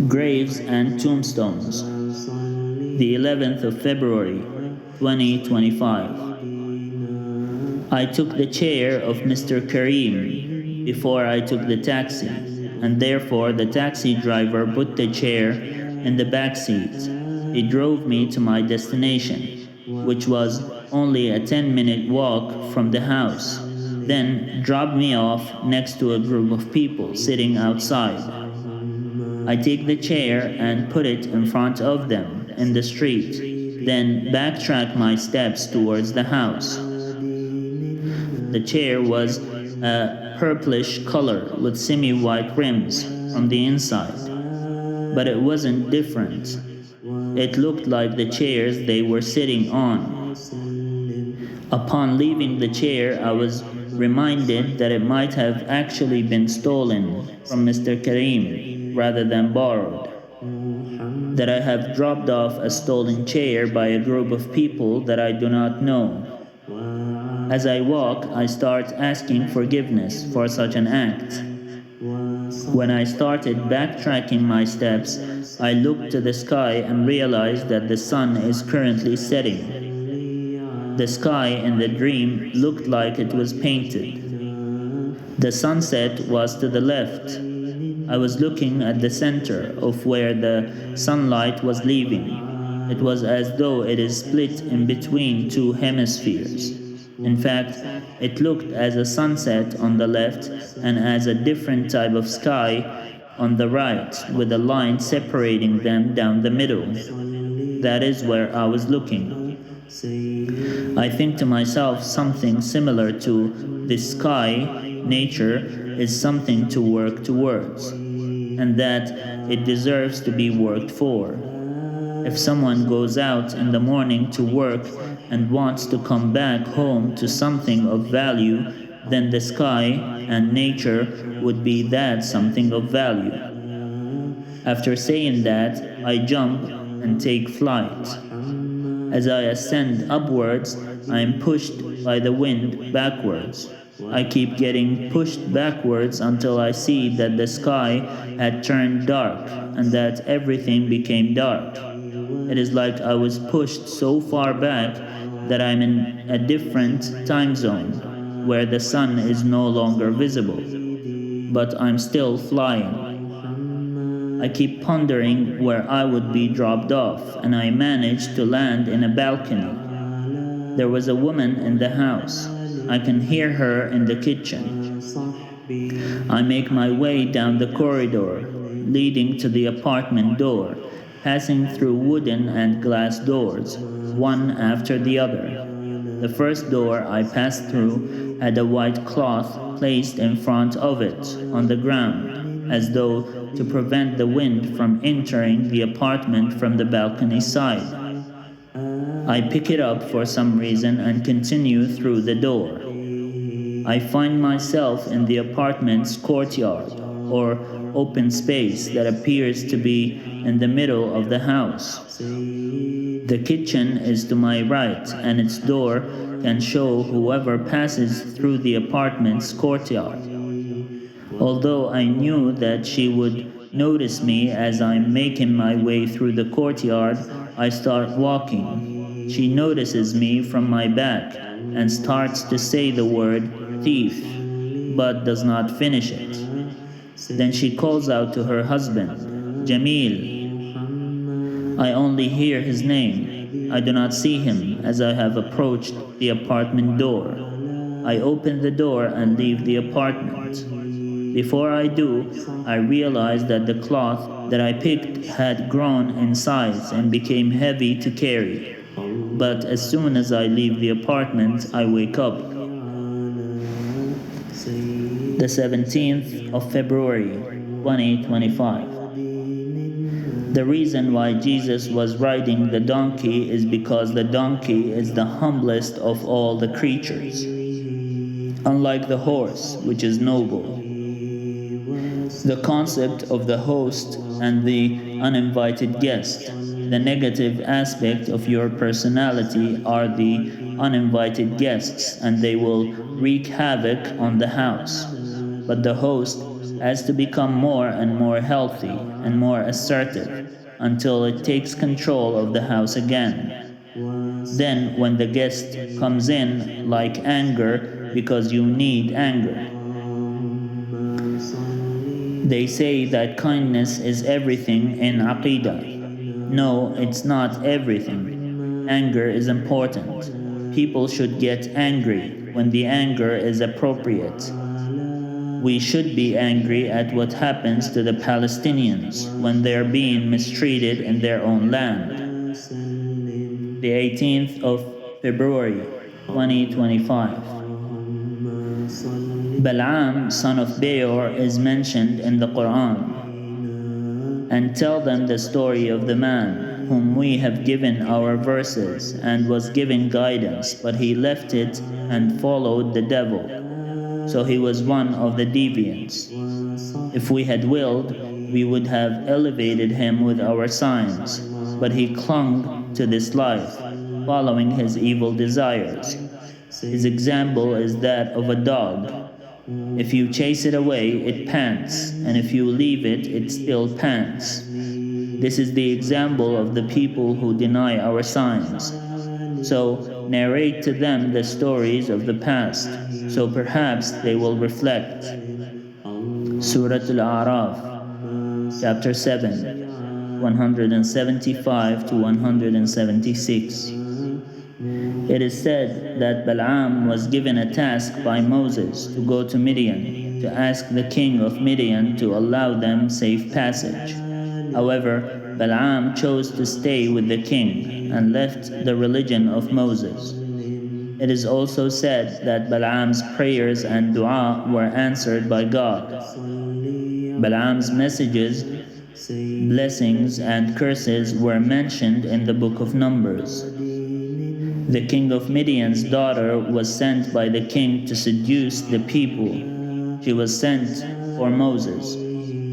Graves and Tombstones, the 11th of February, 2025. I took the chair of Mr. Karim before I took the taxi, and therefore the taxi driver put the chair in the back seat. He drove me to my destination, which was only a 10-minute walk from the house, then dropped me off next to a group of people sitting outside. I take the chair and put it in front of them in the street, then backtrack my steps towards the house. The chair was a purplish color with semi-white rims from the inside, but it wasn't different. It looked like the chairs they were sitting on. Upon leaving the chair, I was reminded that it might have actually been stolen from Mr. Karim rather than borrowed. That I have dropped off a stolen chair by a group of people that I do not know. As I walk, I start asking forgiveness for such an act. When I started backtracking my steps, I looked to the sky and realized that the sun is currently setting. The sky in the dream looked like it was painted. The sunset was to the left. I was looking at the center of where the sunlight was leaving. It was as though it is split in between two hemispheres. In fact, it looked as a sunset on the left and as a different type of sky on the right, with a line separating them down the middle. That is where I was looking. I think to myself something similar to this sky, nature, is something to work towards, and that it deserves to be worked for. If someone goes out in the morning to work and wants to come back home to something of value, then the sky and nature would be that something of value. After saying that, I jump and take flight. As I ascend upwards, I am pushed by the wind backwards. I keep getting pushed backwards until I see that the sky had turned dark and that everything became dark. It is like I was pushed so far back that I'm in a different time zone, where the sun is no longer visible, but I'm still flying. I keep pondering where I would be dropped off, and I manage to land in a balcony. There was a woman in the house. I can hear her in the kitchen. I make my way down the corridor, leading to the apartment door, passing through wooden and glass doors, one after the other. The first door I passed through had a white cloth placed in front of it on the ground, as though to prevent the wind from entering the apartment from the balcony side. I pick it up for some reason and continue through the door. I find myself in the apartment's courtyard, or open space that appears to be in the middle of the house. The kitchen is to my right, and its door can show whoever passes through the apartment's courtyard. Although I knew that she would notice me as I'm making my way through the courtyard, I start walking. She notices me from my back and starts to say the word thief, but does not finish it. Then she calls out to her husband, Jamil. I only hear his name. I do not see him as I have approached the apartment door. I open the door and leave the apartment. Before I do, I realize that the cloth that I picked had grown in size and became heavy to carry. But as soon as I leave the apartment, I wake up. The 17th of February, 2025. The reason why Jesus was riding the donkey is because the donkey is the humblest of all the creatures. Unlike the horse, which is noble. The concept of the host and the uninvited guest. The negative aspect of your personality are the uninvited guests, and they will wreak havoc on the house. but the host has to become more and more healthy and more assertive until it takes control of the house again. Then, when the guest comes in, like anger, because you need anger. They say that kindness is everything in Aqidah. No, it's not everything. Anger is important. People should get angry when the anger is appropriate. We should be angry at what happens to the Palestinians when they're being mistreated in their own land. The 18th of February 2025. Balaam, son of Beor, is mentioned in the Quran. And tell them the story of the man whom we have given our verses and was given guidance, but he left it and followed the devil. So he was one of the deviants. If we had willed, we would have elevated him with our signs, but he clung to this life, following his evil desires. His example is that of a dog. If you chase it away, it pants, and if you leave it, it still pants. This is the example of the people who deny our signs. So narrate to them the stories of the past, so perhaps they will reflect. Surah Al-A'raf, Chapter 7, 175 to 176. It is said that Balaam was given a task by Moses to go to Midian, to ask the king of Midian to allow them safe passage. However, Balaam chose to stay with the king and left the religion of Moses. It is also said that Balaam's prayers and dua were answered by God. Balaam's messages, blessings, and curses were mentioned in the book of Numbers. The king of Midian's daughter was sent by the king to seduce the people. She was sent for Moses,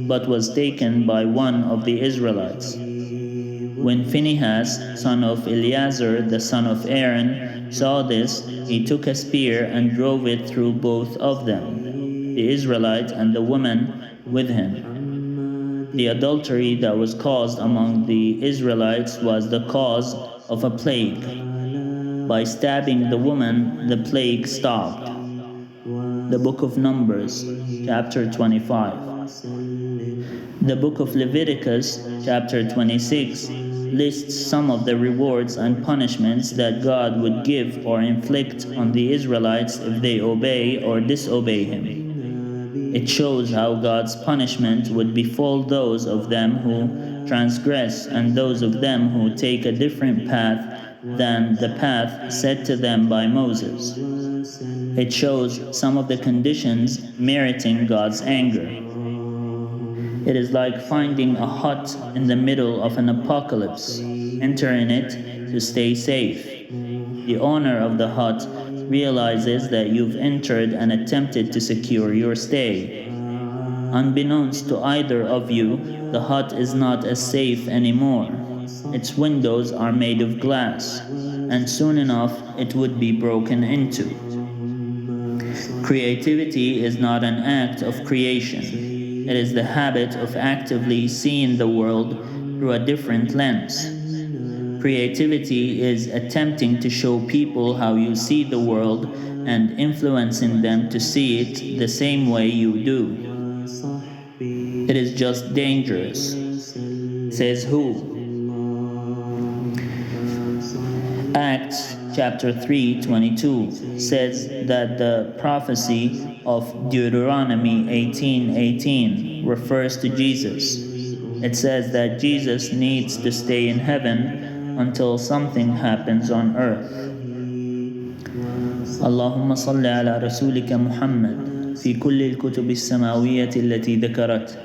but was taken by one of the Israelites. When Phinehas, son of Eleazar, the son of Aaron, saw this, he took a spear and drove it through both of them, the Israelite and the woman with him. The adultery that was caused among the Israelites was the cause of a plague. By stabbing the woman, the plague stopped. The Book of Numbers, Chapter 25. The Book of Leviticus, Chapter 26, lists some of the rewards and punishments that God would give or inflict on the Israelites if they obey or disobey Him. It shows how God's punishment would befall those of them who transgress and those of them who take a different path than the path set to them by Moses. It shows some of the conditions meriting God's anger. It is like finding a hut in the middle of an apocalypse. Enter in it to stay safe. The owner of the hut realizes that you've entered and attempted to secure your stay. Unbeknownst to either of you, the hut is not as safe anymore. Its windows are made of glass, and soon enough it would be broken into. Creativity is not an act of creation. It is the habit of actively seeing the world through a different lens. Creativity is attempting to show people how you see the world and influencing them to see it the same way you do. It is just dangerous. Says who? Acts chapter 3:22 says that the prophecy of Deuteronomy 18:18 refers to Jesus. It says that Jesus needs to stay in heaven until something happens on earth. اللهم صل على رسولك محمد في كل الكتب السماوية التي ذكرت